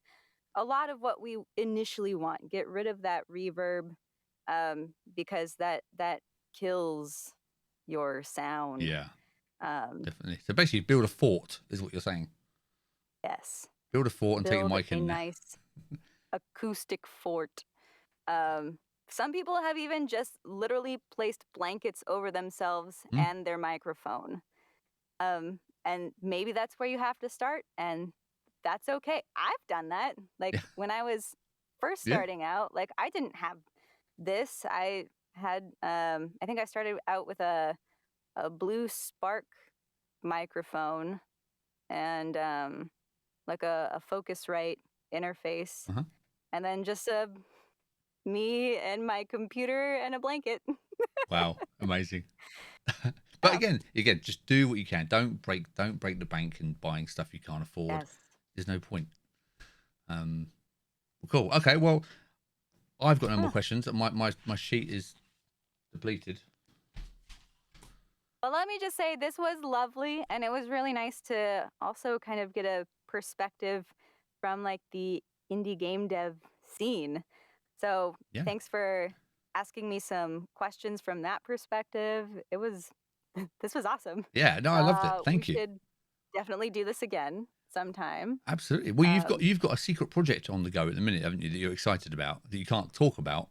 a lot of what we initially want. Get rid of that reverb because that kills your sound. Yeah, definitely. So basically, build a fort is what you're saying. Yes. Build a fort and take Build a mic a in there. nice acoustic fort. Some people have even just literally placed blankets over themselves and their microphone. And maybe that's where you have to start, and that's okay. I've done that. Like when I was first starting out, like I didn't have this. I had I think I started out with a Blue Spark microphone and like a Focusrite interface, and then just me and my computer and a blanket. Wow, amazing. But again, just do what you can. Don't break the bank and buying stuff you can't afford. Yes. There's no point. Cool. Okay. Well, I've got no more questions. My sheet is depleted. Well, let me just say this was lovely, and it was really nice to also kind of get a perspective from like the indie game dev scene. So thanks for asking me some questions from that perspective. This was awesome. Yeah, no, I loved it. Thank you. We should definitely do this again sometime. Absolutely. Well, you've got a secret project on the go at the minute, haven't you, that you're excited about, that you can't talk about,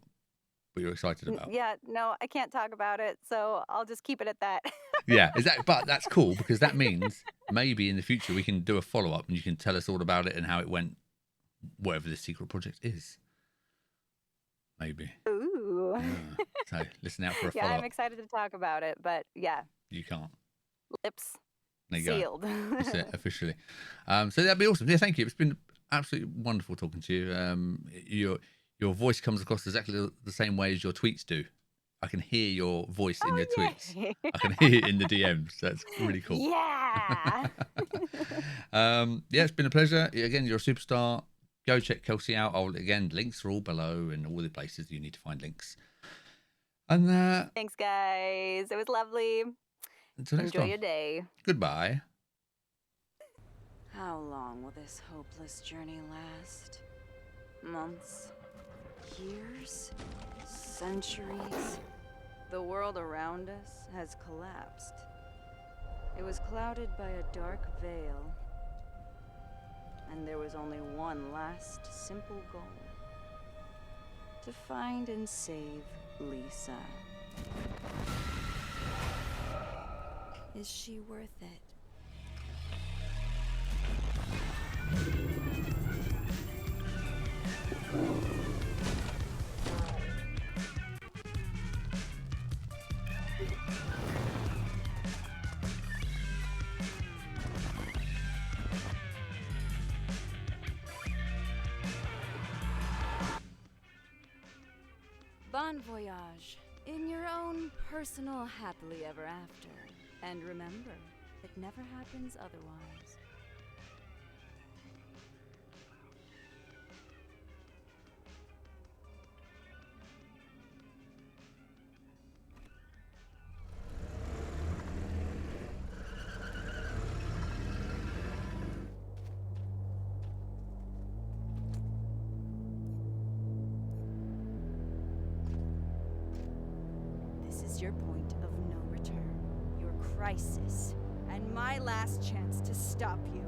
but you're excited about. Yeah, no, I can't talk about it, so I'll just keep it at that. Yeah, but that's cool because that means maybe in the future we can do a follow up and you can tell us all about it and how it went, whatever the secret project is. Maybe. Ooh. So listen out for a Yeah, follow I'm up. excited to talk about it, but yeah, You can't. lips There you go. sealed. That's it officially. So that'd be awesome. Yeah, thank you. It's been absolutely wonderful talking to you. Your voice comes across exactly the same way as your tweets do. I can hear your voice in your tweets. Yay. I can hear it in the DMs. That's really cool. Yeah. Yeah, it's been a pleasure. Again, you're a superstar. Go check Kelsey out. Again, links are all below and all the places you need to find links. And Thanks, guys. It was lovely. until next Enjoy time. your day. Goodbye. How long will this hopeless journey last? Months? Years? Centuries? The world around us has collapsed. It was clouded by a dark veil. And there was only one last simple goal. To find and save Lisa. Is she worth it? Bon voyage, in your own personal happily ever after. And remember, it never happens otherwise. This is your point of no return, your crisis, and my last chance to stop you.